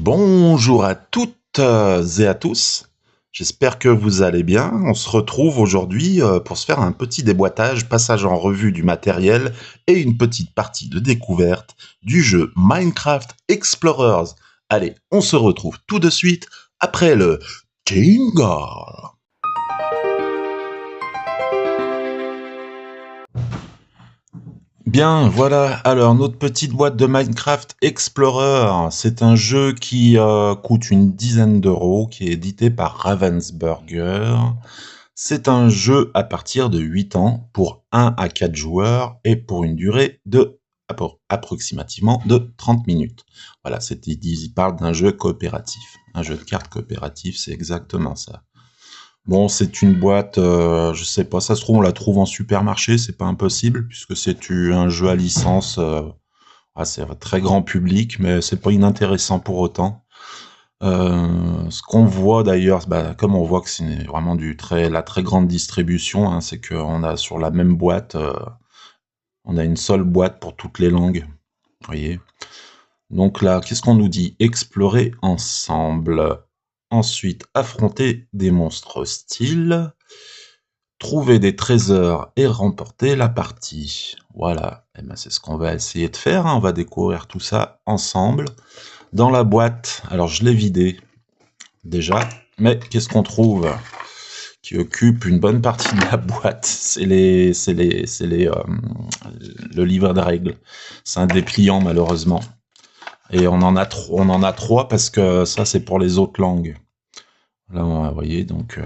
Bonjour à toutes et à tous, j'espère que vous allez bien. On se retrouve aujourd'hui pour se faire un petit déboîtage, passage en revue du matériel et une petite partie de découverte du jeu Minecraft Explorers. Allez, on se retrouve tout de suite après le jingle. Bien, voilà, alors notre petite boîte de Minecraft Explorer, c'est un jeu qui coûte une dizaine d'euros, qui est édité par Ravensburger. C'est un jeu à partir de 8 ans, pour 1 à 4 joueurs, et pour une durée de approximativement de 30 minutes. Voilà, il parle d'un jeu coopératif. Un jeu de cartes coopératif, c'est exactement ça. Bon, c'est une boîte, je sais pas, ça se trouve, on la trouve en supermarché, c'est pas impossible, puisque c'est un jeu à licence, c'est un très grand public, mais c'est pas inintéressant pour autant. Ce qu'on voit d'ailleurs, comme on voit que c'est vraiment la très grande distribution, hein, c'est qu'on a sur la même boîte, on a une seule boîte pour toutes les langues, vous voyez. Donc là, qu'est-ce qu'on nous dit? Explorer ensemble. Ensuite, affronter des monstres hostiles. Trouver des trésors et remporter la partie. Voilà, et c'est ce qu'on va essayer de faire, hein. On va découvrir tout ça ensemble. Dans la boîte, alors je l'ai vidée déjà, mais qu'est-ce qu'on trouve qui occupe une bonne partie de la boîte? C'est le livre de règles. C'est un dépliant malheureusement. Et on en a trois parce que ça c'est pour les autres langues. Là, vous voyez, donc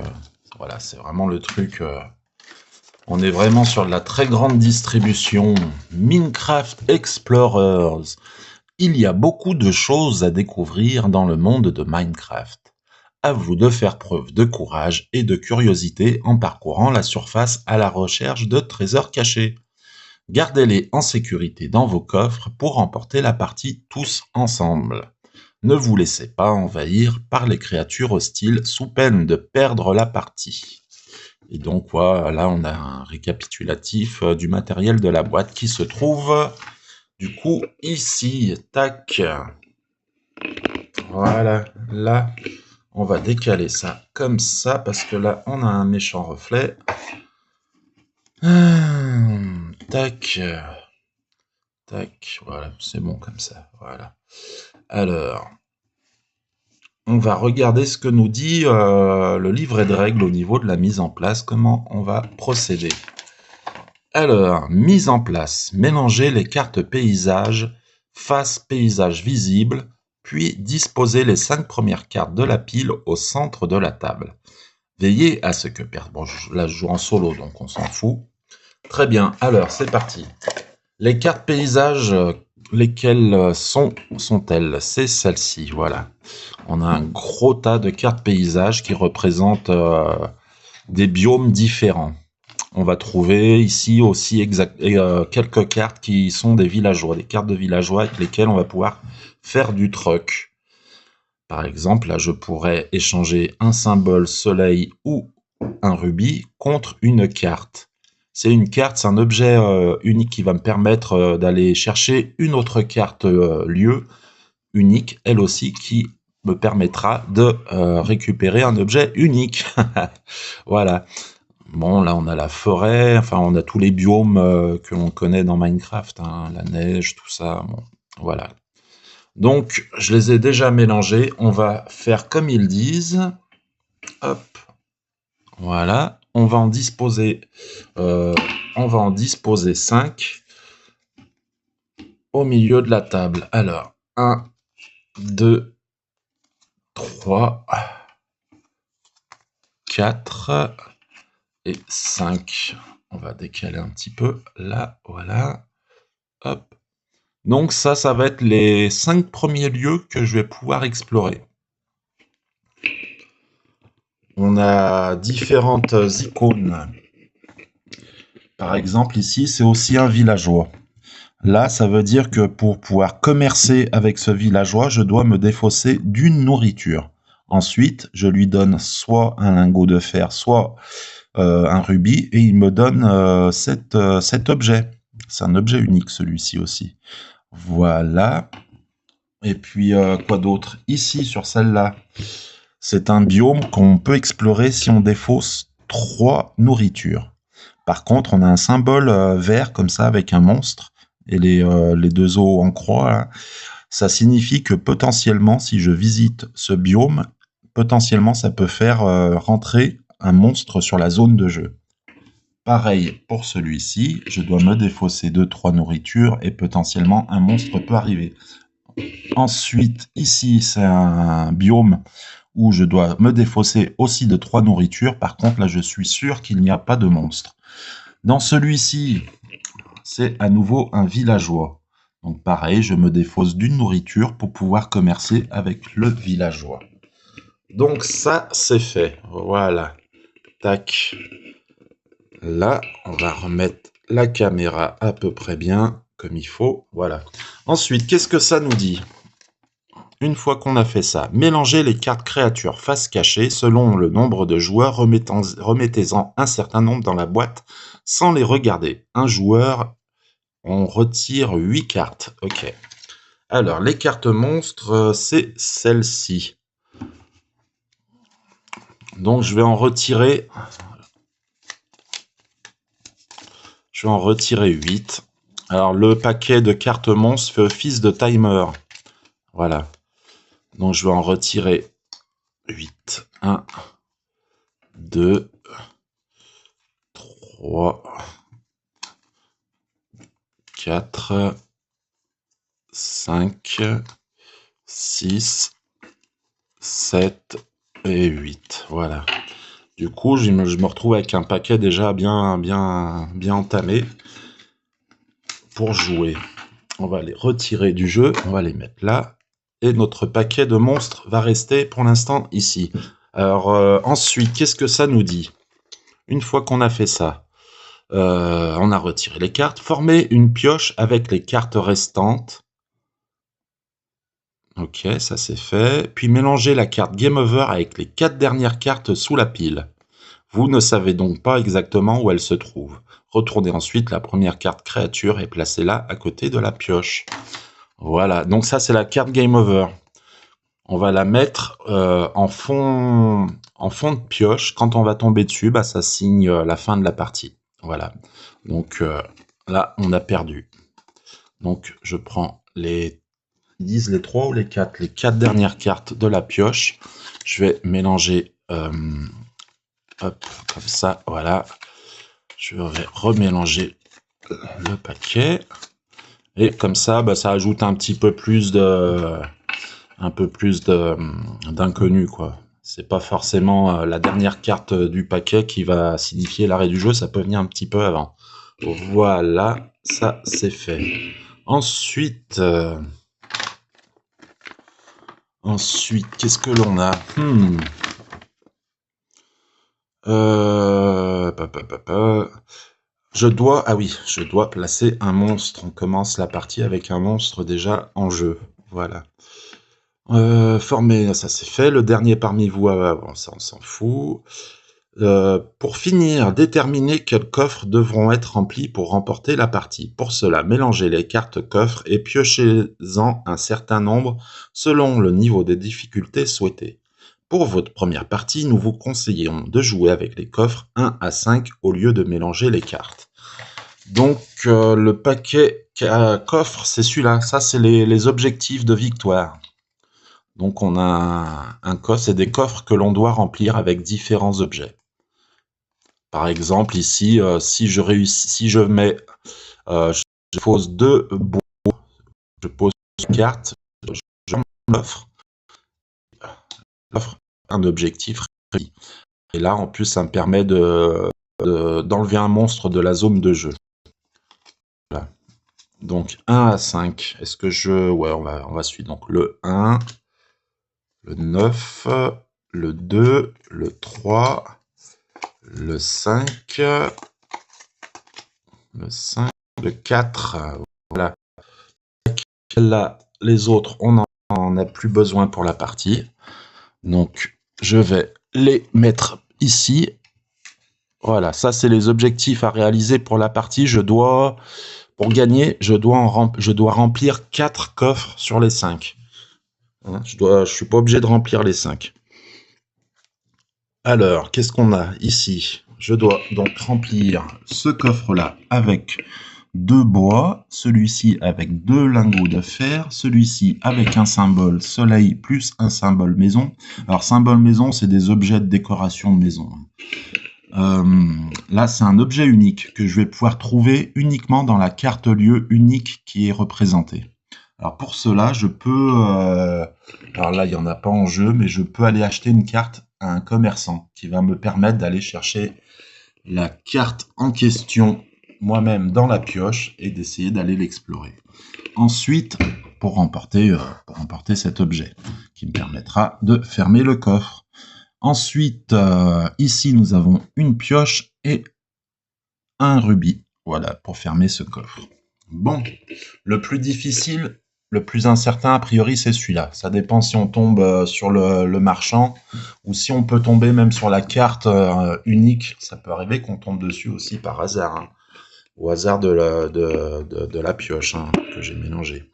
voilà, c'est vraiment le truc. On est vraiment sur la très grande distribution. Minecraft Explorers. Il y a beaucoup de choses à découvrir dans le monde de Minecraft. À vous de faire preuve de courage et de curiosité en parcourant la surface à la recherche de trésors cachés. Gardez-les en sécurité dans vos coffres pour remporter la partie tous ensemble. Ne vous laissez pas envahir par les créatures hostiles sous peine de perdre la partie. Et donc voilà, on a un récapitulatif du matériel de la boîte qui se trouve du coup ici. Tac. Voilà, là, on va décaler ça comme ça parce que là, on a un méchant reflet. Tac. Tac, voilà, c'est bon comme ça. Voilà. Alors, on va regarder ce que nous dit le livret de règles au niveau de la mise en place, comment on va procéder. Alors, mise en place, mélanger les cartes paysages, face paysage visible, puis disposer les 5 premières cartes de la pile au centre de la table. Veillez à ce que... Bon, là je joue en solo, donc on s'en fout. Très bien, alors c'est parti. Les cartes paysages, lesquelles sont-elles? C'est celle-ci, voilà. On a un gros tas de cartes paysages qui représentent des biomes différents. On va trouver ici aussi quelques cartes qui sont des villageois, des cartes de villageois avec lesquelles on va pouvoir faire du truc. Par exemple, là, je pourrais échanger un symbole soleil ou un rubis contre une carte. C'est une carte, c'est un objet unique qui va me permettre d'aller chercher une autre carte lieu unique, elle aussi, qui me permettra de récupérer un objet unique. Voilà. Bon, là, on a la forêt, enfin, on a tous les biomes que l'on connaît dans Minecraft, hein, la neige, tout ça, bon, voilà. Donc, je les ai déjà mélangés, on va faire comme ils disent. Hop, voilà, on va en disposer 5 au milieu de la table. Alors, 1, 2, 3, 4... et 5. On va décaler un petit peu, là, voilà. Hop. Donc ça va être les 5 premiers lieux que je vais pouvoir explorer. On a différentes icônes. Par exemple, ici, c'est aussi un villageois. Là, ça veut dire que pour pouvoir commercer avec ce villageois, je dois me défausser d'une nourriture. Ensuite, je lui donne soit un lingot de fer, soit un rubis, et il me donne cet objet. C'est un objet unique, celui-ci aussi. Voilà. Et puis, quoi d'autre? Ici, sur celle-là, c'est un biome qu'on peut explorer si on défausse 3 nourritures. Par contre, on a un symbole vert comme ça avec un monstre et les 2 os en croix, là. Ça signifie que potentiellement, si je visite ce biome, potentiellement, ça peut faire rentrer un monstre sur la zone de jeu. Pareil pour celui-ci, je dois me défausser 2-3 nourritures et potentiellement un monstre peut arriver. Ensuite, ici, c'est un biome où je dois me défausser aussi de 3 nourritures. Par contre, là, je suis sûr qu'il n'y a pas de monstre. Dans celui-ci, c'est à nouveau un villageois. Donc pareil, je me défausse d'une nourriture pour pouvoir commercer avec le villageois. Donc ça, c'est fait. Voilà. Tac. Là, on va remettre la caméra à peu près bien, comme il faut. Voilà. Ensuite, qu'est-ce que ça nous dit? Une fois qu'on a fait ça, mélangez les cartes créatures face cachée selon le nombre de joueurs, remettez-en un certain nombre dans la boîte sans les regarder. Un joueur, on retire 8 cartes. Ok. Alors, les cartes monstres, c'est celle-ci. Donc, je vais en retirer 8. Alors, le paquet de cartes monstres fait office de timer. Voilà. Donc, je vais en retirer 8. 1, 2, 3, 4, 5, 6, 7 et 8. Voilà. Du coup, je me retrouve avec un paquet déjà bien entamé pour jouer. On va les retirer du jeu, on va les mettre là. Et notre paquet de monstres va rester pour l'instant ici. Alors ensuite, qu'est-ce que ça nous dit? Une fois qu'on a fait ça, on a retiré les cartes. Formez une pioche avec les cartes restantes. Ok, ça c'est fait. Puis mélangez la carte Game Over avec les 4 dernières cartes sous la pile. Vous ne savez donc pas exactement où elle se trouve. Retournez ensuite la première carte créature et placez-la à côté de la pioche. Voilà, donc ça c'est la carte Game Over. On va la mettre en fond de pioche. Quand on va tomber dessus, bah, ça signe la fin de la partie. Voilà, donc là on a perdu. Donc je prends les 3 ou les 4? Les 4 dernières cartes de la pioche. Je vais mélanger, hop, comme ça, voilà. Je vais remélanger le paquet. Et comme ça, bah, ça ajoute un petit peu plus d'inconnu, quoi. C'est pas forcément la dernière carte du paquet qui va signifier l'arrêt du jeu, ça peut venir un petit peu avant. Voilà, ça c'est fait. Ensuite, qu'est-ce que l'on a? Je dois placer un monstre. On commence la partie avec un monstre déjà en jeu. Voilà. Former, ça c'est fait. Le dernier parmi vous, bon, ça on s'en fout. Pour finir, déterminez quels coffres devront être remplis pour remporter la partie. Pour cela, mélangez les cartes coffres et piochez-en un certain nombre selon le niveau de difficulté souhaité. Pour votre première partie, nous vous conseillons de jouer avec les coffres 1 à 5 au lieu de mélanger les cartes. Donc le paquet coffre, c'est celui-là. Ça, c'est les objectifs de victoire. Donc on a un coffre, c'est des coffres que l'on doit remplir avec différents objets. Par exemple, ici, si je mets, je pose 2 bois, je pose une carte, je m'offre un objectif. Et là, en plus, ça me permet d'enlever un monstre de la zone de jeu. Voilà. Donc 1 à 5. Est-ce que ouais, on va suivre. Donc le 1, le 9, le 2, le 3, le 5, le 4. Voilà. Là, les autres, on n'en a plus besoin pour la partie. Donc, je vais les mettre ici. Voilà, ça, c'est les objectifs à réaliser pour la partie. Pour gagner, je dois remplir 4 coffres sur les 5. Hein, je suis pas obligé de remplir les 5. Alors, qu'est-ce qu'on a ici? Je dois donc remplir ce coffre-là avec 2 bois, celui-ci avec 2 lingots de fer, celui-ci avec un symbole soleil plus un symbole maison. Alors, symbole maison, c'est des objets de décoration de maison. Là, c'est un objet unique que je vais pouvoir trouver uniquement dans la carte lieu unique qui est représentée. Alors pour cela, je peux... alors là, il n'y en a pas en jeu, mais je peux aller acheter une carte à un commerçant qui va me permettre d'aller chercher la carte en question moi-même dans la pioche et d'essayer d'aller l'explorer. Ensuite, pour remporter cet objet qui me permettra de fermer le coffre. Ensuite, ici, nous avons une pioche et un rubis. Voilà, pour fermer ce coffre. Bon, le plus difficile, le plus incertain, a priori, c'est celui-là. Ça dépend si on tombe sur le marchand ou si on peut tomber même sur la carte unique. Ça peut arriver qu'on tombe dessus aussi par hasard, hein, au hasard de la pioche hein, que j'ai mélangée.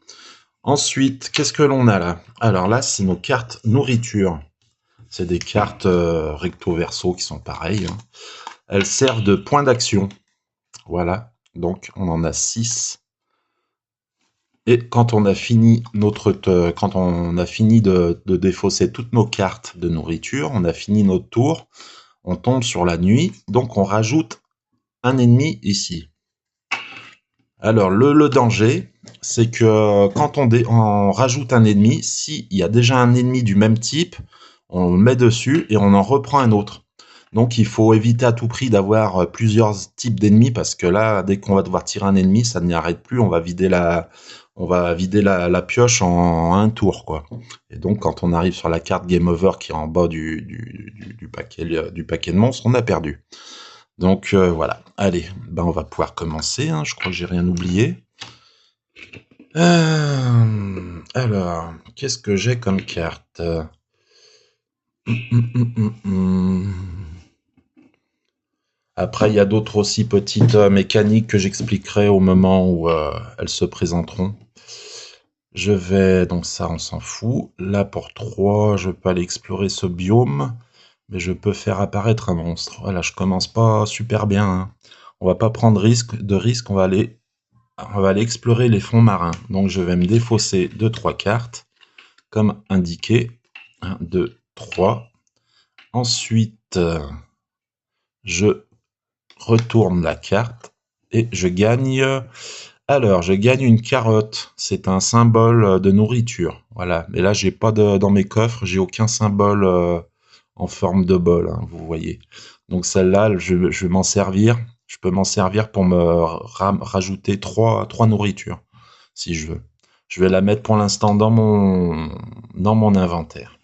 Ensuite, qu'est-ce que l'on a là? Alors là, c'est nos cartes nourriture. C'est des cartes recto-verso qui sont pareilles. Hein. Elles servent de point d'action. Voilà. Donc, on en a 6. Et quand on a fini de défausser toutes nos cartes de nourriture, on a fini notre tour, on tombe sur la nuit, donc on rajoute un ennemi ici. Alors, le danger, c'est que quand on rajoute un ennemi, s'il y a déjà un ennemi du même type, on le met dessus et on en reprend un autre. Donc, il faut éviter à tout prix d'avoir plusieurs types d'ennemis parce que là, dès qu'on va devoir tirer un ennemi, ça n'y arrête plus. On va vider la pioche en un tour, quoi. Et donc, quand on arrive sur la carte Game Over qui est en bas du paquet de monstres, on a perdu. Donc, voilà. Allez, ben, on va pouvoir commencer. Hein. Je crois que j'ai rien oublié. Alors, qu'est-ce que j'ai comme carte? Après, il y a d'autres aussi petites mécaniques que j'expliquerai au moment où elles se présenteront. Je vais, donc ça, on s'en fout. Là, pour 3, je peux aller explorer ce biome, mais je peux faire apparaître un monstre. Voilà, je commence pas super bien. Hein. On va pas prendre de risque, on va aller explorer les fonds marins. Donc, je vais me défausser 2-3 cartes, comme indiqué. 1, 2, 3. Ensuite, je retourne la carte et je gagne. Alors, je gagne une carotte. C'est un symbole de nourriture. Voilà. Mais là, j'ai pas dans mes coffres, j'ai aucun symbole en forme de bol. Hein, vous voyez. Donc celle-là, je vais m'en servir. Je peux m'en servir pour me rajouter 3 nourritures, si je veux. Je vais la mettre pour l'instant dans mon inventaire.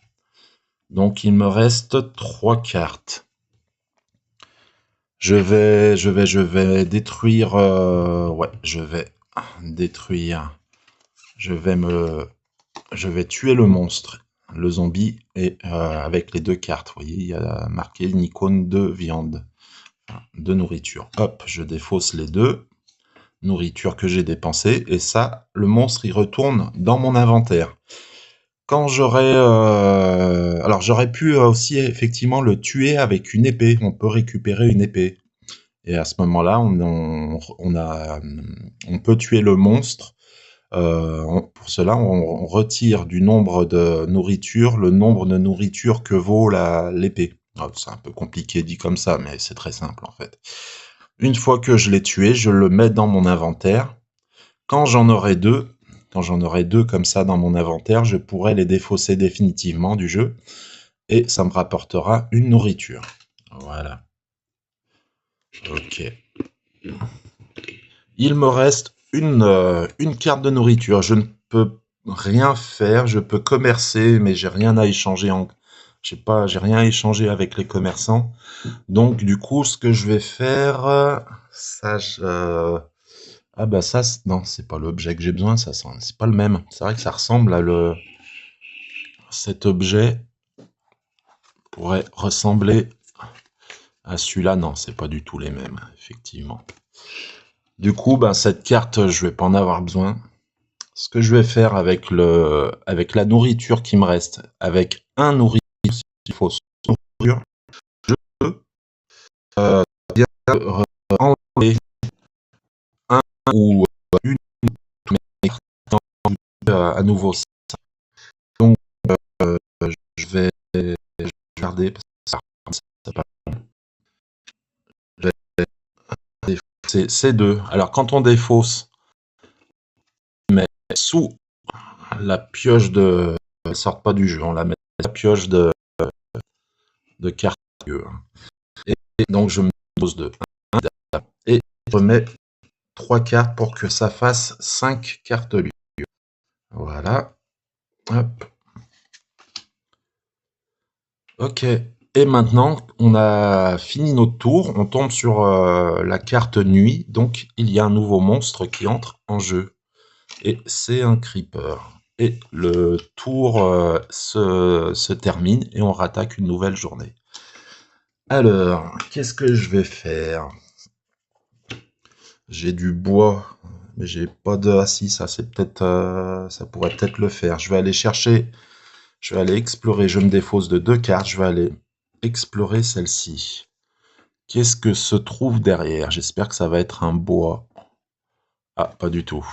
Donc, il me reste 3 cartes. Je vais détruire. Ouais, je vais détruire. Je vais tuer le monstre, le zombie, et avec les 2 cartes. Vous voyez, il y a marqué une icône de viande, de nourriture. Hop, je défausse les 2 nourritures que j'ai dépensées, et ça, le monstre, il retourne dans mon inventaire. Quand j'aurais... alors, j'aurais pu aussi effectivement le tuer avec une épée. On peut récupérer une épée. Et à ce moment-là, on peut tuer le monstre. Pour cela, on retire du nombre de nourriture le nombre de nourriture que vaut l'épée. C'est un peu compliqué dit comme ça, mais c'est très simple en fait. Une fois que je l'ai tué, je le mets dans mon inventaire. Quand j'en aurai 2 comme ça dans mon inventaire, je pourrai les défausser définitivement du jeu et ça me rapportera une nourriture. Voilà. Ok. Il me reste une carte de nourriture. Je ne peux rien faire. Je peux commercer, mais j'ai rien à échanger. J'ai rien à échanger avec les commerçants. Donc du coup, ce que je vais faire, ah bah ça, non, c'est pas l'objet que j'ai besoin. Ça, c'est pas le même. C'est vrai que ça ressemble à cet objet pourrait ressembler à celui-là. Non, c'est pas du tout les mêmes, effectivement. Du coup, bah, cette carte, je vais pas en avoir besoin. Ce que je vais faire avec la nourriture qui me reste, avec un nourriture, s'il faut nourriture, je peux bien enlever un ou une à nouveau. Donc je vais garder parce que ça pas. Je vais défausser ces deux. Alors quand on défausse, on met sous la pioche de. Elles sortent pas du jeu, on la met la pioche de cartes. Et donc je me pose de 1 et je mets 3 cartes pour que ça fasse 5 cartes lieu. Voilà. Hop. Ok. Et maintenant, on a fini notre tour. On tombe sur la carte nuit. Donc, il y a un nouveau monstre qui entre en jeu. Et c'est un creeper. Et le tour se termine et on rattaque une nouvelle journée. Alors, qu'est-ce que je vais faire? J'ai du bois, mais j'ai pas de... Ah si, ça c'est peut-être, ça pourrait peut-être le faire. Je vais aller chercher, je vais aller explorer. Je me défausse de 2 cartes. Je vais aller explorer celle-ci. Qu'est-ce que se trouve derrière? J'espère que ça va être un bois. Ah, pas du tout.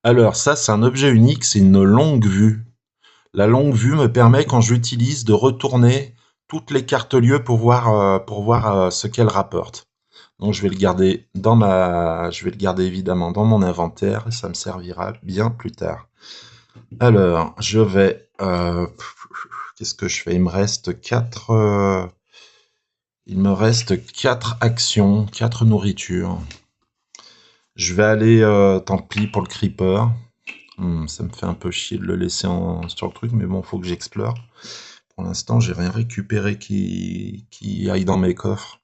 Alors ça, c'est un objet unique, c'est une longue vue. La longue vue me permet, quand j'utilise, de retourner toutes les cartes lieux pour voir ce qu'elles rapportent. Donc je vais le garder je vais le garder évidemment dans mon inventaire et ça me servira bien plus tard. Alors, je vais, qu'est-ce que je fais? Il me reste 4 actions, 4 nourritures. Je vais aller, tant pis pour le creeper. Ça me fait un peu chier de le laisser sur le truc, mais bon, faut que j'explore. Pour l'instant, j'ai rien récupéré qui aille dans mes coffres.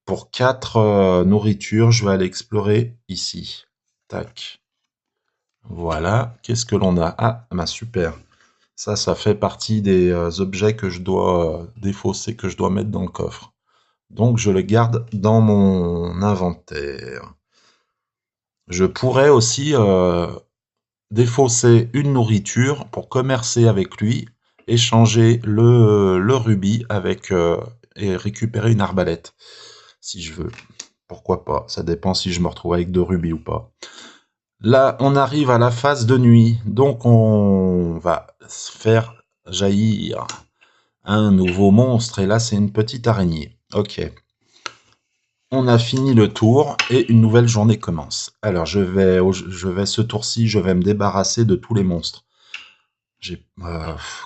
Pour 4 nourritures, je vais aller explorer ici. Tac. Voilà. Qu'est-ce que l'on a? Ah, bah super. Ça fait partie des objets que je dois défausser, que je dois mettre dans le coffre. Donc, je le garde dans mon inventaire. Je pourrais aussi défausser une nourriture pour commercer avec lui, échanger le rubis avec et récupérer une arbalète, si je veux. Pourquoi pas? Ça dépend si je me retrouve avec 2 rubis ou pas. Là, on arrive à la phase de nuit, donc on va faire jaillir un nouveau monstre, et là, c'est une petite araignée. Ok. On a fini le tour, et une nouvelle journée commence. Alors, je vais ce tour-ci, je vais me débarrasser de tous les monstres.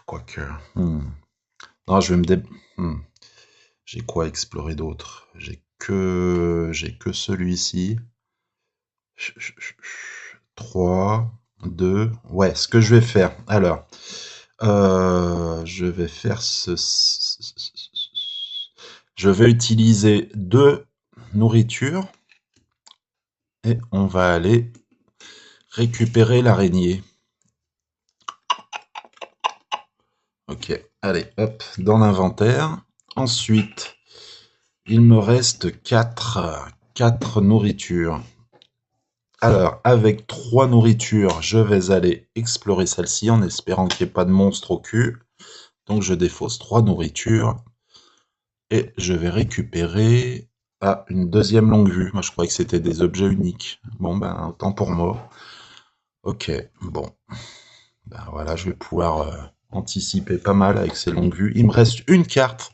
Quoique... Non, je vais me dé... J'ai quoi à explorer d'autre? J'ai que celui-ci. 3, 2... Ouais, ce que je vais faire. Alors, je vais faire je vais utiliser 2 nourritures. Et on va aller récupérer l'araignée. Ok, allez, hop, dans l'inventaire. Ensuite, il me reste 4 nourritures. Alors, avec 3 nourritures, je vais aller explorer celle-ci en espérant qu'il n'y ait pas de monstre au cul. Donc, je défausse 3 nourritures. Et je vais récupérer une deuxième longue vue. Moi, je croyais que c'était des objets uniques. Bon, ben, autant pour moi. Ok, bon. Ben voilà, je vais pouvoir anticiper pas mal avec ces longues vues. Il me reste une carte.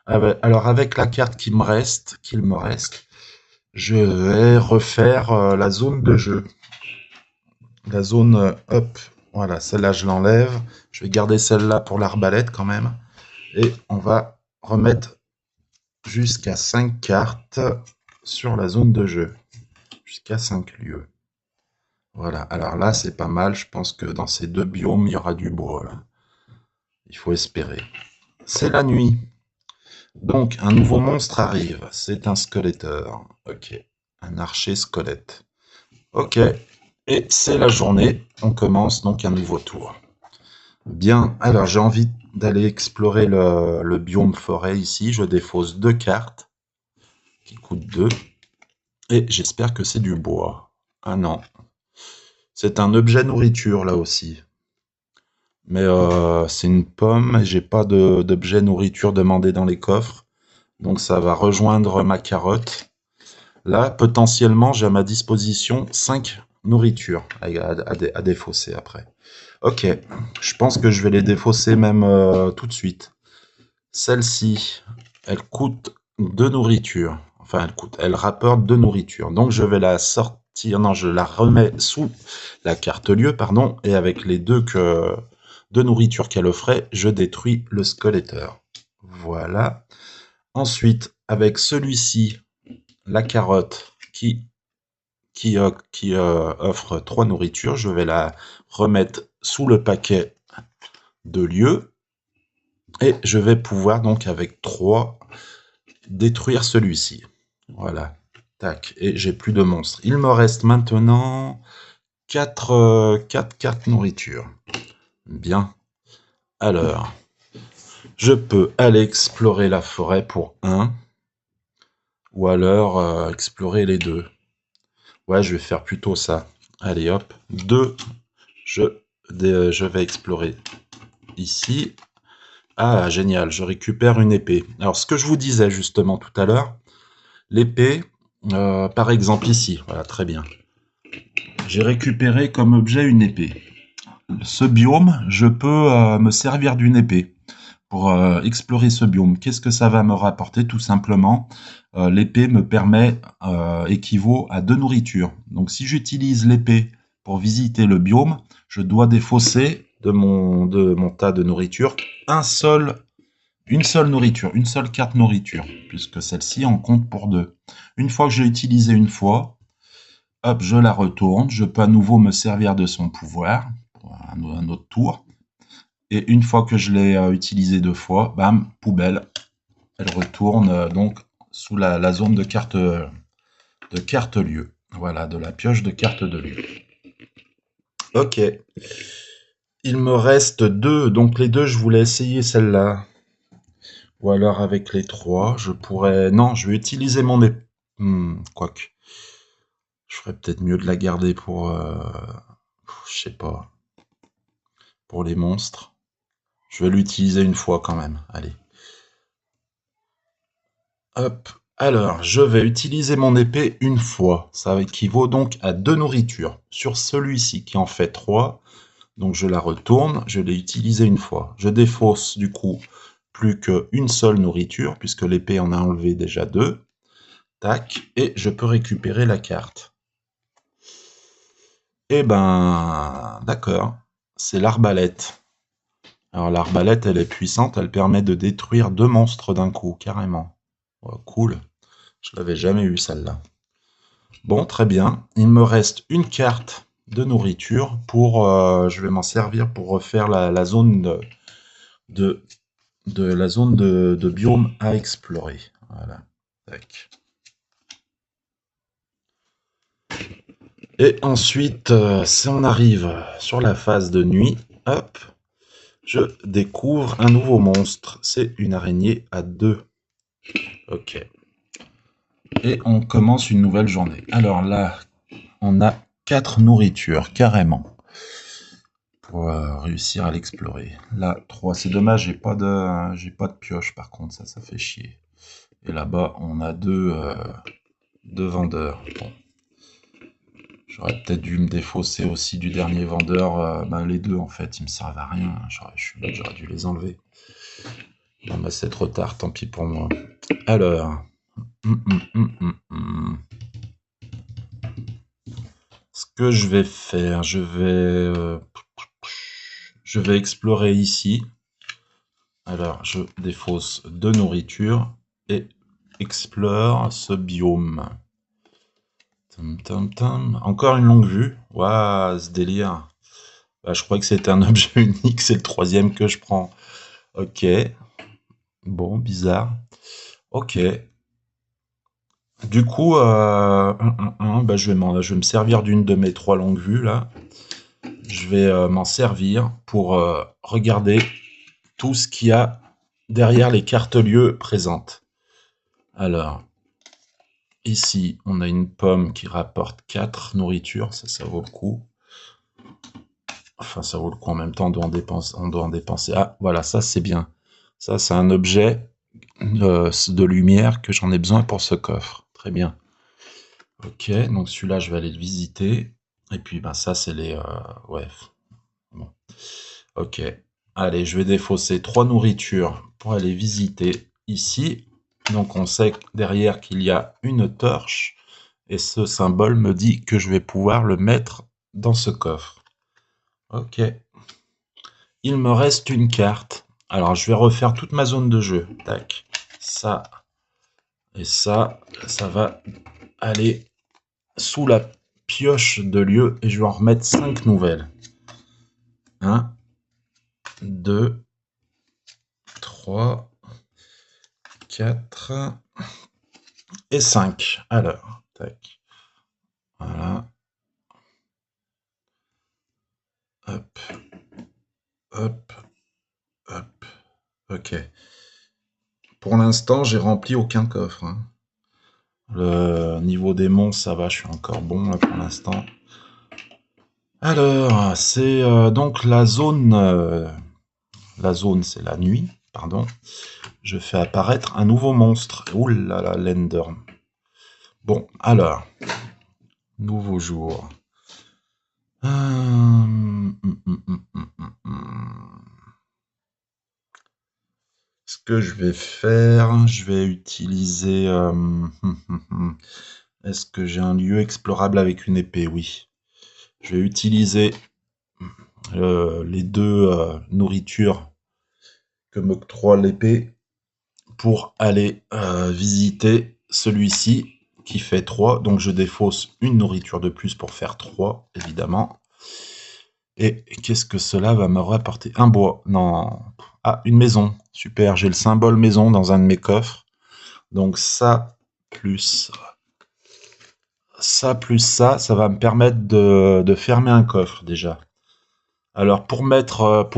Alors, avec la carte qu'il me reste, je vais refaire la zone de jeu. La zone, hop, voilà, celle-là, je l'enlève. Je vais garder celle-là pour l'arbalète quand même. Et on va remettre jusqu'à 5 cartes sur la zone de jeu. Jusqu'à 5 lieux. Voilà, alors là, c'est pas mal. Je pense que dans ces 2 biomes, il y aura du bois. Là. Il faut espérer. C'est la nuit. Donc, un nouveau monstre arrive. C'est un squeletteur. Ok. Un archer squelette. Ok. Et c'est la journée. On commence donc un nouveau tour. Bien. Alors, j'ai envie d'aller explorer le biome forêt ici. Je défausse 2 cartes qui coûtent 2. Et j'espère que c'est du bois. Ah non. C'est un objet nourriture, là aussi. Mais c'est une pomme, et j'ai pas d'objet nourriture demandé dans les coffres. Donc ça va rejoindre ma carotte. Là, potentiellement, j'ai à ma disposition 5 nourritures à défausser après. Ok, je pense que je vais les défausser même tout de suite. Celle-ci, elle coûte 2 nourritures. Enfin, elle rapporte 2 nourritures. Donc, je vais la sortir. Non, je la remets sous la carte lieu, pardon. Et avec les deux nourritures qu'elle offrait, je détruis le squeletteur. Voilà. Ensuite, avec celui-ci, la carotte qui offre 3 nourritures, je vais la remettre sous le paquet de lieu. Et je vais pouvoir donc avec 3 détruire celui-ci. Voilà. Tac. Et j'ai plus de monstres. Il me reste maintenant 4 cartes nourriture. Bien. Alors, je peux aller explorer la forêt pour 1. Ou alors explorer les 2. Ouais, je vais faire plutôt ça. Allez, hop. 2. Je vais explorer ici. Ah, génial. Je récupère une épée. Alors, ce que je vous disais justement tout à l'heure, l'épée, par exemple ici, voilà, très bien. J'ai récupéré comme objet une épée. Ce biome, je peux me servir d'une épée pour explorer ce biome. Qu'est-ce que ça va me rapporter? Tout simplement, l'épée me permet, équivaut à 2 nourritures. Donc si j'utilise l'épée pour visiter le biome, je dois défausser de mon tas de nourriture une seule nourriture, une seule carte nourriture, puisque celle-ci en compte pour 2. Une fois que j'ai utilisé une fois, hop, je la retourne, je peux à nouveau me servir de son pouvoir pour un autre tour. Et une fois que je l'ai utilisé 2 fois, bam, poubelle, elle retourne donc sous la zone de carte lieu. Voilà, de la pioche de carte de lieu. Ok. Il me reste 2, donc les 2, je voulais essayer celle-là. Ou alors avec les 3, je pourrais... Non, je vais utiliser mon épée. Quoique. Je ferais peut-être mieux de la garder pour... je sais pas. Pour les monstres. Je vais l'utiliser une fois quand même. Allez. Hop. Alors, je vais utiliser mon épée une fois. Ça équivaut donc à 2 nourritures. Sur celui-ci qui en fait 3. Donc je la retourne. Je l'ai utilisé une fois. Je défausse du coup plus qu'une seule nourriture, puisque l'épée en a enlevé déjà 2. Tac. Et je peux récupérer la carte. Eh ben, d'accord. C'est l'arbalète. Alors l'arbalète, elle est puissante. Elle permet de détruire 2 monstres d'un coup, carrément. Oh, cool. Je l'avais jamais eu celle-là. Bon, très bien. Il me reste une carte de nourriture pour... je vais m'en servir pour refaire la zone la zone de biome à explorer. Voilà. Tac. Et ensuite, si on arrive sur la phase de nuit, hop, je découvre un nouveau monstre. C'est une araignée à 2. Ok. Et on commence une nouvelle journée. Alors là, on a 4 nourritures, carrément, pour réussir à l'explorer. Là, 3. C'est dommage, j'ai pas de pioche, par contre, ça fait chier. Et là-bas, on a 2 vendeurs. Bon. J'aurais peut-être dû me défausser aussi du dernier vendeur. Les 2, en fait, ils me servent à rien. J'aurais dû les enlever. Non, bah, c'est trop tard, tant pis pour moi. Alors... Ce que je vais faire, je vais explorer ici. Alors, je défausse 2 nourritures et explore ce biome. Encore une longue vue. Waouh, ce délire. Bah, je crois que c'était un objet unique, c'est le 3e que je prends. Ok. Bon, bizarre. Ok. Du coup, bah, je vais me servir d'une de mes 3 longues vues, là. Je vais m'en servir pour regarder tout ce qu'il y a derrière les cartes lieux présentes. Alors, ici, on a une pomme qui rapporte 4 nourritures, ça vaut le coup. Enfin, ça vaut le coup en même temps, on doit en dépenser. Ah, voilà, ça c'est bien. Ça, c'est un objet de lumière que j'en ai besoin pour ce coffre. Très bien. Ok, donc celui-là, je vais aller le visiter. Et puis, ben, ça, c'est les... ouais, bon. Ok. Allez, je vais défausser 3 nourritures pour aller visiter ici. Donc, on sait derrière qu'il y a une torche. Et ce symbole me dit que je vais pouvoir le mettre dans ce coffre. Ok. Il me reste une carte. Alors, je vais refaire toute ma zone de jeu. Tac. Ça et ça va aller sous la pioche de lieu et je vais en remettre 5 nouvelles. 1, 2, 3, 4 et 5. Alors, tac. Voilà. Hop. Hop. Hop. Ok. Pour l'instant, j'ai rempli aucun coffre. Hein. Le niveau des monstres, ça va, je suis encore bon là, pour l'instant. Alors, c'est donc la zone, c'est la nuit, pardon. Je fais apparaître un nouveau monstre. Ouh là là, l'Ender. Bon, alors, nouveau jour. Ce que je vais faire, je vais utiliser... Est-ce que j'ai un lieu explorable avec une épée? Oui. Je vais utiliser les 2 nourritures que m'octroie l'épée pour aller visiter celui-ci qui fait 3. Donc je défausse une nourriture de plus pour faire 3, évidemment. Et qu'est-ce que cela va me rapporter? Un bois. Non. Ah, une maison. Super, j'ai le symbole maison dans un de mes coffres. Donc ça, plus ça, ça va me permettre de fermer un coffre déjà. Alors pour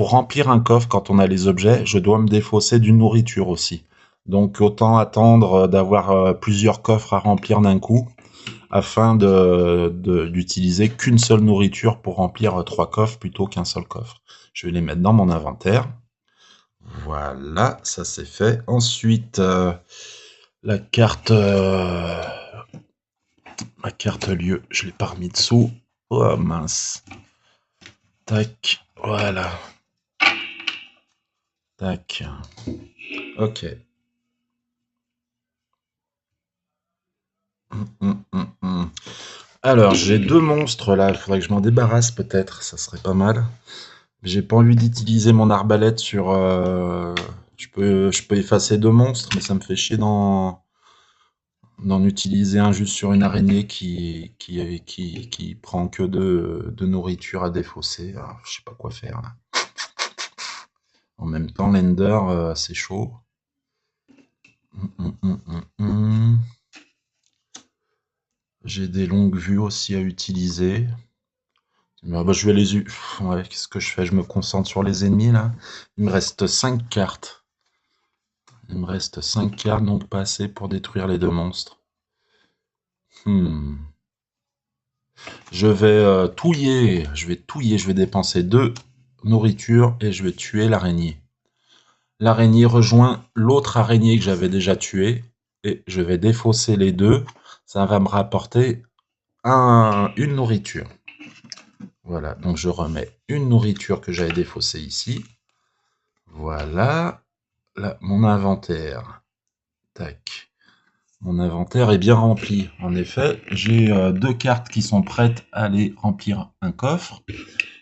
remplir un coffre quand on a les objets, je dois me défausser d'une nourriture aussi. Donc autant attendre d'avoir plusieurs coffres à remplir d'un coup, afin d'utiliser qu'une seule nourriture pour remplir 3 coffres plutôt qu'un seul coffre. Je vais les mettre dans mon inventaire. Voilà, ça c'est fait. Ensuite, la carte lieu, je l'ai pas remis dessous. Oh mince. Tac, voilà. Tac. Ok. Alors, j'ai 2 monstres là, il faudrait que je m'en débarrasse peut-être, ça serait pas mal. J'ai pas envie d'utiliser mon arbalète sur... je peux effacer 2 monstres, mais ça me fait chier d'en utiliser un juste sur une araignée qui prend que de nourriture à défausser. Alors, je sais pas quoi faire là. En même temps, l'Ender, c'est chaud. J'ai des longues vues aussi à utiliser. Bah, je vais les... Ouais, qu'est-ce que je fais? Je me concentre sur les ennemis là. Il me reste 5 cartes. Il me reste 5 cartes, donc pas assez pour détruire les 2 monstres. Je vais touiller. Je vais dépenser 2 nourritures et je vais tuer l'araignée. L'araignée rejoint l'autre araignée que j'avais déjà tuée. Et je vais défausser les 2. Ça va me rapporter une nourriture. Voilà, donc je remets une nourriture que j'avais défaussée ici. Voilà. Là, mon inventaire. Tac. Mon inventaire est bien rempli. En effet, j'ai 2 cartes qui sont prêtes à aller remplir un coffre.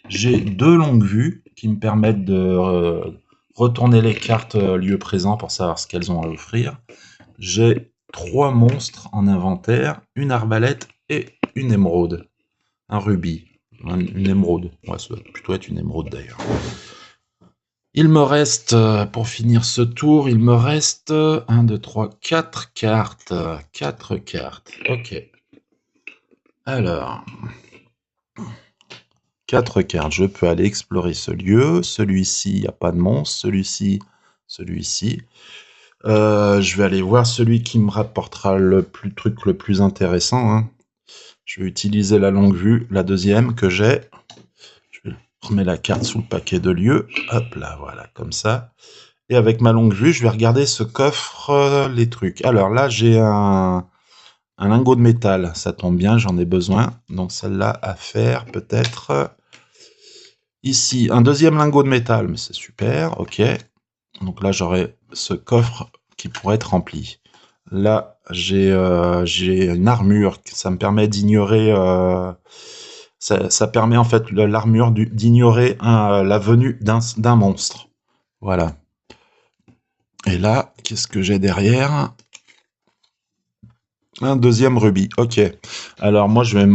J'ai 2 longues vues qui me permettent de retourner les cartes lieu présent pour savoir ce qu'elles ont à offrir. J'ai 3 monstres en inventaire, une arbalète et une émeraude. Un rubis. Une émeraude. Ouais, ça doit plutôt être une émeraude d'ailleurs. Il me reste, pour finir ce tour, il me reste 1, 2, 3, 4 cartes. 4 cartes. Ok. Alors. 4 cartes. Je peux aller explorer ce lieu. Celui-ci, il n'y a pas de monstre. Celui-ci, celui-ci. Je vais aller voir celui qui me rapportera le plus intéressant. Hein. Je vais utiliser la longue vue, la deuxième que j'ai. Je vais Je remets la carte sous le paquet de lieux. Hop là, voilà, comme ça. Et avec ma longue vue, je vais regarder ce qu'offrent les trucs. Alors là, j'ai un lingot de métal. Ça tombe bien, j'en ai besoin. Donc celle-là à faire peut-être. Ici, un deuxième lingot de métal, mais c'est super, ok. Donc là, j'aurai ce coffre qui pourrait être rempli. Là, j'ai une armure, ça me permet d'ignorer... ça permet en fait l'armure d'ignorer la venue d'un monstre. Voilà. Et là, qu'est-ce que j'ai derrière? Un deuxième rubis, ok. Alors moi, je vais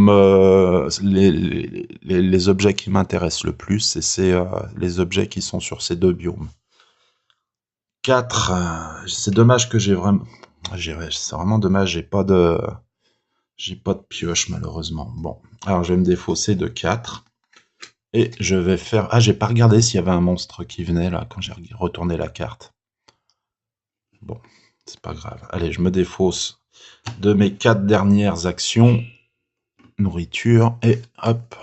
les objets qui m'intéressent le plus, c'est les objets qui sont sur ces deux biomes. 4, c'est dommage que j'ai vraiment... C'est vraiment dommage, j'ai pas de pioche malheureusement. Bon, alors je vais me défausser de 4. Et je vais faire... Ah, j'ai pas regardé s'il y avait un monstre qui venait là, quand j'ai retourné la carte. Bon, c'est pas grave. Allez, je me défausse de mes 4 dernières actions. Nourriture, et hop,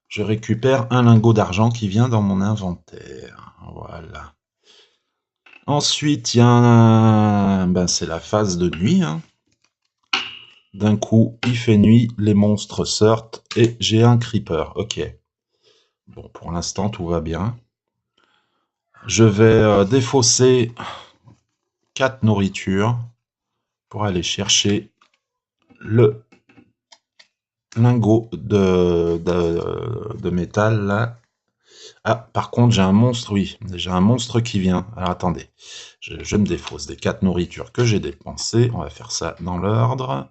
je récupère un lingot d'argent qui vient dans mon inventaire. Voilà. Ensuite, il y a ben, c'est la phase de nuit. Hein. D'un coup, il fait nuit, les monstres sortent, et j'ai un creeper. Ok. Bon, pour l'instant, tout va bien. Je vais défausser 4 nourritures pour aller chercher le lingot de métal, là. Ah, par contre, j'ai un monstre, oui. J'ai un monstre qui vient. Alors, attendez. Je me défausse des 4 nourritures que j'ai dépensées. On va faire ça dans l'ordre.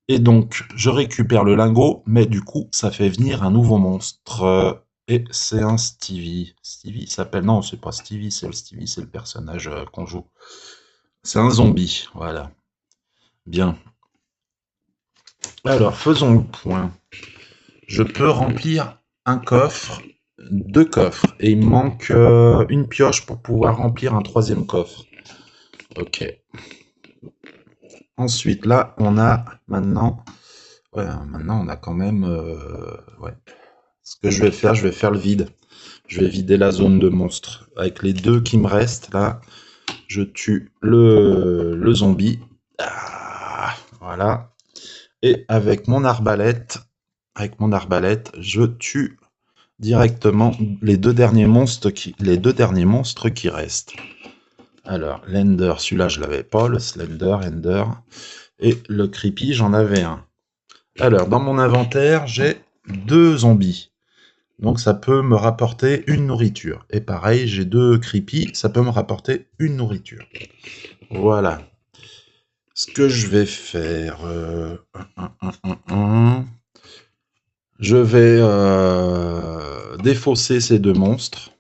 Et donc, je récupère le lingot, mais du coup, ça fait venir un nouveau monstre. Et c'est un Stevie. Stevie s'appelle... Non, c'est pas Stevie, c'est le personnage qu'on joue. C'est un zombie, voilà. Bien. Alors, faisons le point. Je peux remplir un coffre, 2 coffres, et il me manque une pioche pour pouvoir remplir un 3e coffre. Ok. Ensuite, là, on a maintenant... Ouais, maintenant, on a quand même... ouais. Ce que je vais faire le vide. Je vais vider la zone de monstres. Avec les 2 qui me restent, là, je tue le zombie. Ah, voilà. Et avec mon arbalète, je tue directement les deux derniers monstres qui restent. Alors, l'Ender, celui-là, je l'avais pas, le Slender, Ender. Et le Creepy, j'en avais un. Alors, dans mon inventaire, j'ai 2 zombies. Donc, ça peut me rapporter une nourriture. Et pareil, j'ai 2 Creepy, ça peut me rapporter une nourriture. Voilà. Ce que je vais faire... Je vais défausser ces 2 monstres.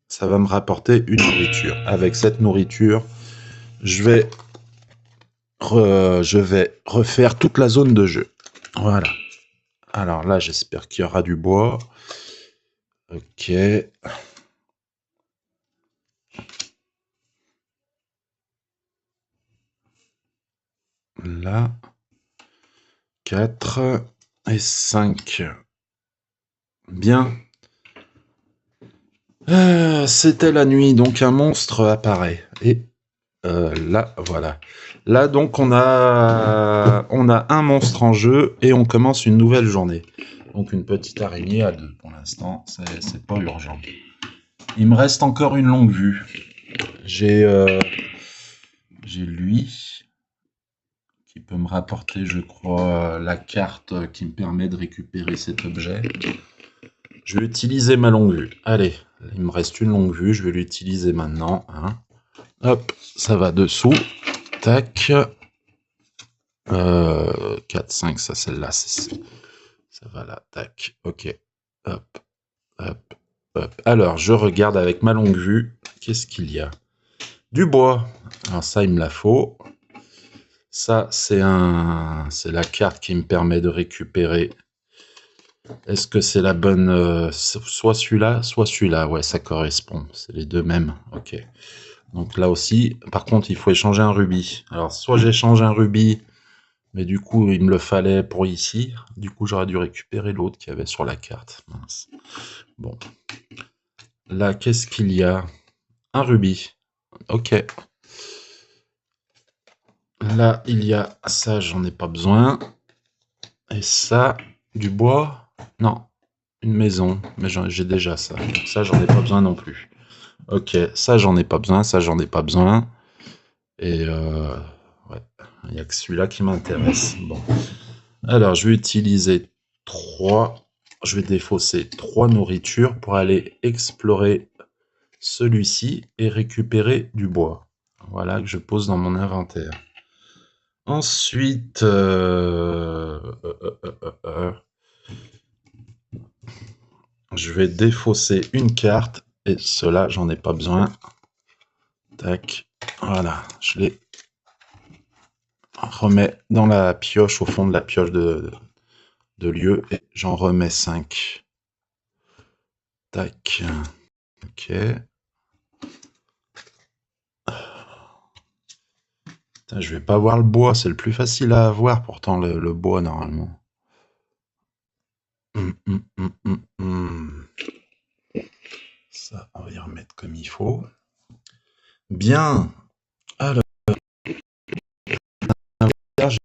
Ça va me rapporter une nourriture. Avec cette nourriture, je vais refaire toute la zone de jeu. Voilà. Alors là, j'espère qu'il y aura du bois. Ok. Là. 4 et 5. Bien. C'était la nuit, donc un monstre apparaît. Et là, voilà. Là, donc, on a un monstre en jeu et on commence une nouvelle journée. Donc, une petite araignée à 2 pour l'instant. C'est pas urgent. Il me reste encore une longue vue. J'ai lui qui peut me rapporter, je crois, la carte qui me permet de récupérer cet objet. Je vais utiliser ma longue vue. Allez, il me reste une longue vue. Je vais l'utiliser maintenant. Hein. Hop, ça va dessous. Tac. 4, 5, ça, celle-là, ça va là. Tac. Ok. Hop, hop, hop. Alors, je regarde avec ma longue vue. Qu'est-ce qu'il y a? Du bois. Alors ça, il me la faut. Ça, c'est la carte qui me permet de récupérer. Est-ce que c'est la bonne... soit celui-là, soit celui-là. Ouais, ça correspond. C'est les deux mêmes. Ok. Donc là aussi, par contre, il faut échanger un rubis. Alors, soit j'échange un rubis Mais du coup, il me le fallait pour ici. Du coup, j'aurais dû récupérer l'autre qu'il y avait sur la carte. Mince. Bon. Là, qu'est-ce qu'il y a? Un rubis. Ok. Là, il y a ça, j'en ai pas besoin. Et ça, du bois? Non. Une maison. Mais j'ai déjà ça. Donc ça, j'en ai pas besoin non plus. Ok. Ça, j'en ai pas besoin. Ça, j'en ai pas besoin. Et ouais. Il n'y a que celui-là qui m'intéresse. Bon. Alors, je vais utiliser 3. Je vais défausser 3 nourritures pour aller explorer celui-ci et récupérer du bois. Voilà, que je pose dans mon inventaire. Ensuite, je vais défausser une carte et cela, j'en ai pas besoin. Tac, voilà, je les remets dans la pioche, au fond de la pioche de lieu et j'en remets 5. Tac, ok. Putain, je vais pas avoir le bois, c'est le plus facile à avoir pourtant le bois normalement. Ça, on va y remettre comme il faut. Bien. Alors, j'ai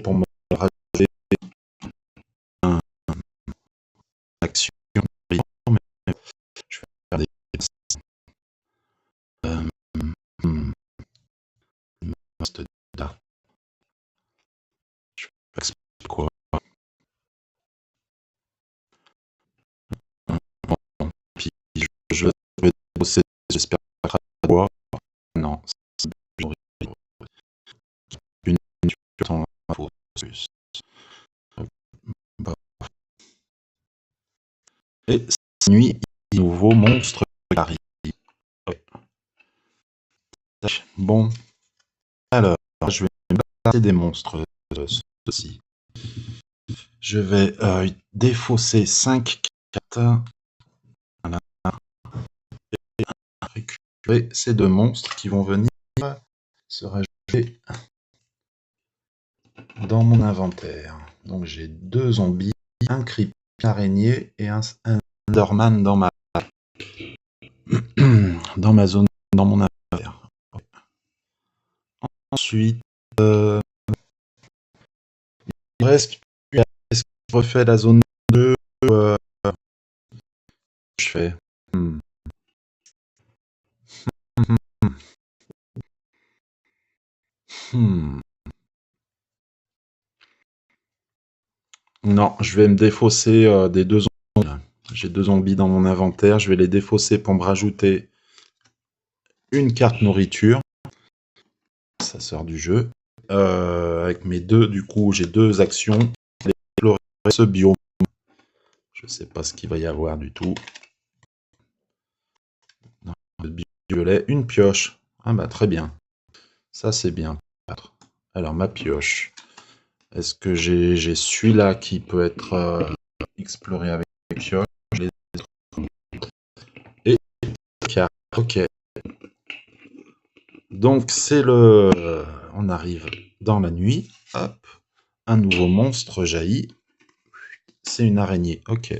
pour me rajouter un action, mais je vais faire des là. Je sais pas quoi. Puis je vais bosser, j'espère pas boire. Non, j'aurais une temps info plus. Et cette nuit, il y a un nouveau monstre qui arrive. Bon, alors, je vais me passer des monstres ceci. Je vais défausser 5 cartes. Voilà. Et récupérer ces 2 monstres qui vont venir se rajouter dans mon inventaire. Donc j'ai 2 zombies, un creep, une araignée et un Enderman dans ma dans ma zone, dans mon inventaire. Ensuite, il reste plus. Est-ce que je refais la zone 2 je fais Non, je vais me défausser des 2 zombies. J'ai 2 zombies dans mon inventaire, je vais les défausser pour me rajouter une carte nourriture. Ça sort du jeu. Avec mes 2, du coup, j'ai 2 actions. Explorer ce biome. Je sais pas ce qu'il va y avoir du tout. Dans le biome violet, une pioche. Ah bah très bien. Ça c'est bien. Alors ma pioche. Est-ce que j'ai celui-là qui peut être exploré avec les pioches et carte. Ok. Donc c'est le... On arrive dans la nuit. Hop. Un nouveau monstre jaillit. C'est une araignée. Ok.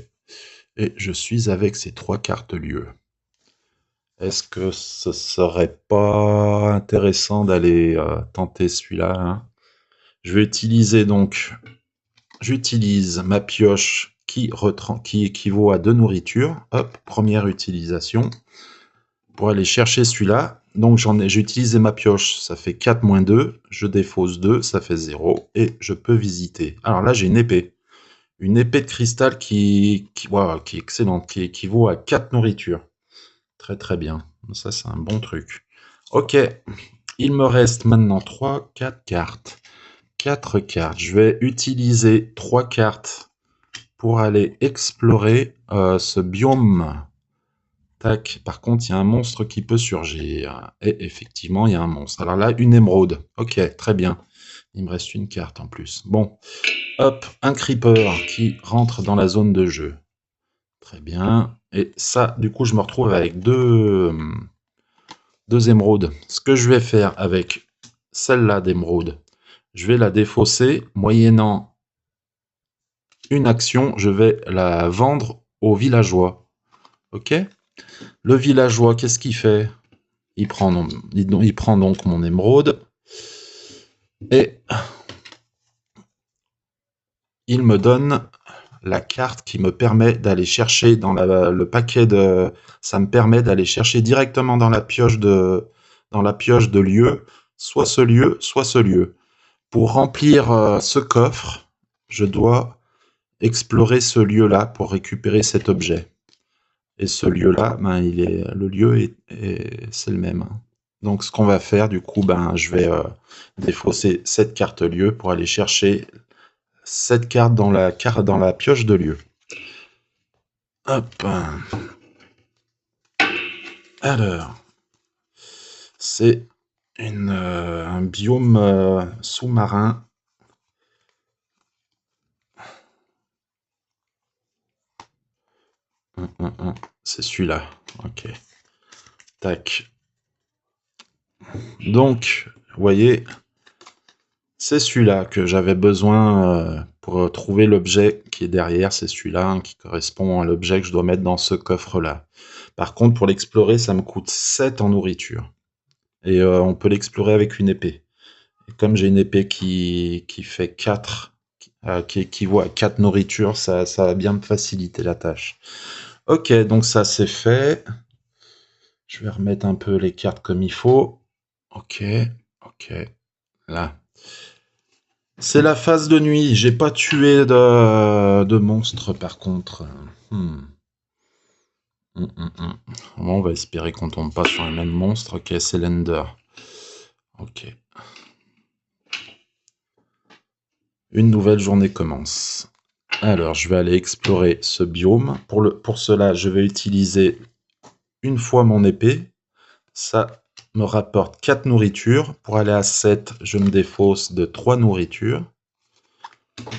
Et je suis avec ces 3 cartes lieux. Est-ce que ce serait pas intéressant d'aller tenter celui-là, hein? Je vais utiliser donc... J'utilise ma pioche qui équivaut à 2 nourritures. Hop, première utilisation. Pour aller chercher celui-là. Donc j'ai utilisé ma pioche, ça fait 4 moins 2. Je défausse 2, ça fait 0. Et je peux visiter. Alors là, j'ai une épée. Une épée de cristal wow, qui est excellente, qui équivaut à 4 nourritures. Très très bien. Ça, c'est un bon truc. Ok, il me reste maintenant 3, 4 cartes. 4 cartes. Je vais utiliser 3 cartes pour aller explorer ce biome. Tac. Par contre, il y a un monstre qui peut surgir. Et effectivement, il y a un monstre. Alors là, une émeraude. Ok, très bien. Il me reste une carte en plus. Bon. Hop, un creeper qui rentre dans la zone de jeu. Très bien. Et ça, du coup, je me retrouve avec deux émeraudes. Ce que je vais faire avec celle-là d'émeraude, je vais la défausser, moyennant une action, je vais la vendre au villageois. Ok? Le villageois, qu'est-ce qu'il fait? Il prend donc mon émeraude et il me donne la carte qui me permet d'aller chercher dans le paquet de... Ça me permet d'aller chercher directement dans la pioche de lieu, soit ce lieu, soit ce lieu. Pour remplir ce coffre, je dois explorer ce lieu-là pour récupérer cet objet. Et ce lieu-là, ben, le lieu c'est le même. Donc ce qu'on va faire, du coup, ben, je vais défausser cette carte lieu pour aller chercher cette carte dans la pioche de lieu. Hop. Alors, c'est un biome sous-marin. C'est celui-là. Ok. Tac. Donc, vous voyez, c'est celui-là que j'avais besoin pour trouver l'objet qui est derrière. C'est celui-là hein, qui correspond à l'objet que je dois mettre dans ce coffre-là. Par contre, pour l'explorer, ça me coûte 7 en nourriture. Et on peut l'explorer avec une épée. Et comme j'ai une épée qui fait 4, qui équivaut à 4 nourritures, ça va bien me faciliter la tâche. Ok, donc ça c'est fait. Je vais remettre un peu les cartes comme il faut. Ok, ok, là. C'est la phase de nuit. J'ai pas tué de monstres par contre. Bon, on va espérer qu'on tombe pas sur un même monstre. Ok, c'est l'Ender. Ok. Une nouvelle journée commence. Alors, je vais aller explorer ce biome. Pour cela, je vais utiliser une fois mon épée. Ça me rapporte 4 nourritures. Pour aller à 7, je me défausse de 3 nourritures.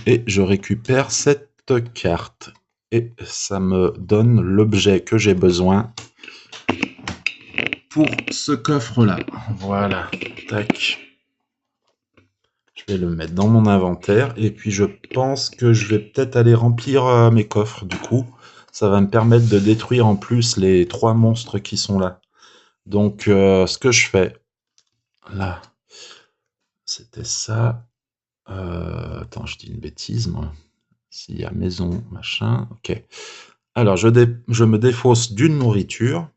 Et je récupère cette carte. Et ça me donne l'objet que j'ai besoin pour ce coffre-là. Voilà. Tac. Je vais le mettre dans mon inventaire. Et puis, je pense que je vais peut-être aller remplir mes coffres, du coup. Ça va me permettre de détruire en plus les 3 monstres qui sont là. Donc, ce que je fais, là, c'était ça. Attends, je dis une bêtise, moi. S'il y a maison, machin, ok. Alors, je me défausse d'une nourriture.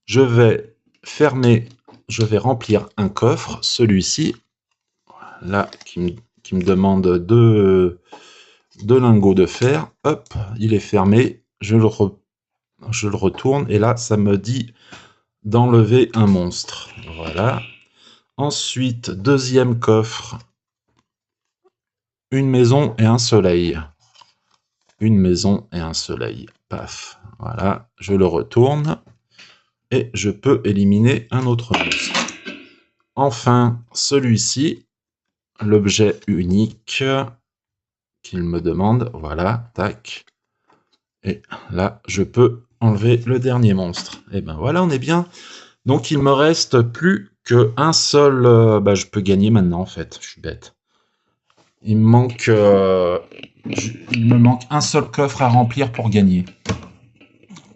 Je vais fermer, je vais remplir un coffre, celui-ci, là, qui me demande 2 lingots de fer. Hop, il est fermé. Je le retourne et là, ça me dit d'enlever un monstre. Voilà. Ensuite, deuxième coffre. Une maison et un soleil. Une maison et un soleil. Paf. Voilà. Je le retourne. Et je peux éliminer un autre monstre. Enfin, celui-ci. L'objet unique qu'il me demande. Voilà. Tac. Et là, je peux enlever le dernier monstre. Et ben voilà, on est bien. Donc, il me reste plus qu'un seul... je peux gagner maintenant, en fait. Je suis bête. Il me manque un seul coffre à remplir pour gagner.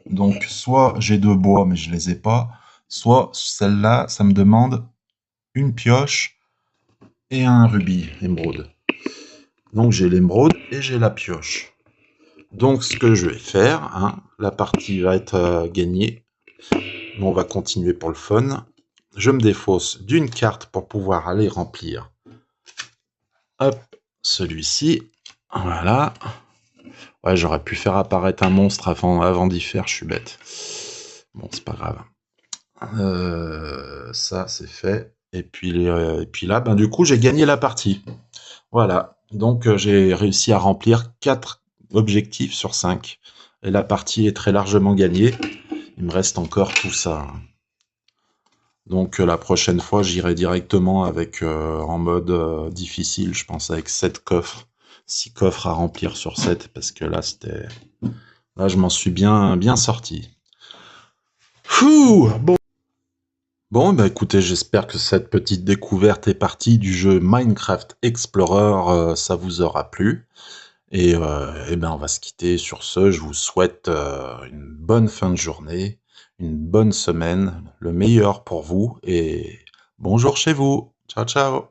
Donc, soit j'ai 2 bois, mais je les ai pas. Soit celle-là, ça me demande une pioche et un rubis, émeraude. Donc, j'ai l'émeraude et j'ai la pioche. Donc, ce que je vais faire, hein, la partie va être gagnée. Mais on va continuer pour le fun. Je me défausse d'une carte pour pouvoir aller remplir. Hop, celui-ci. Voilà. Ouais, j'aurais pu faire apparaître un monstre avant d'y faire, je suis bête. Bon, c'est pas grave. Ça, c'est fait. Et puis là, ben, du coup, j'ai gagné la partie. Voilà. Donc, j'ai réussi à remplir 4 objectifs sur 5. Et la partie est très largement gagnée. Il me reste encore tout ça. Donc, la prochaine fois, j'irai directement avec en mode difficile, je pense, avec 7 coffres. 6 coffres à remplir sur 7, parce que là, c'était Là, je m'en suis bien sorti. Fouh! Bon, bah écoutez, j'espère que cette petite découverte et partie du jeu Minecraft Explorer, ça vous aura plu. Et ben, on va se quitter sur ce. Je vous souhaite une bonne fin de journée, une bonne semaine, le meilleur pour vous et bonjour chez vous. Ciao, ciao.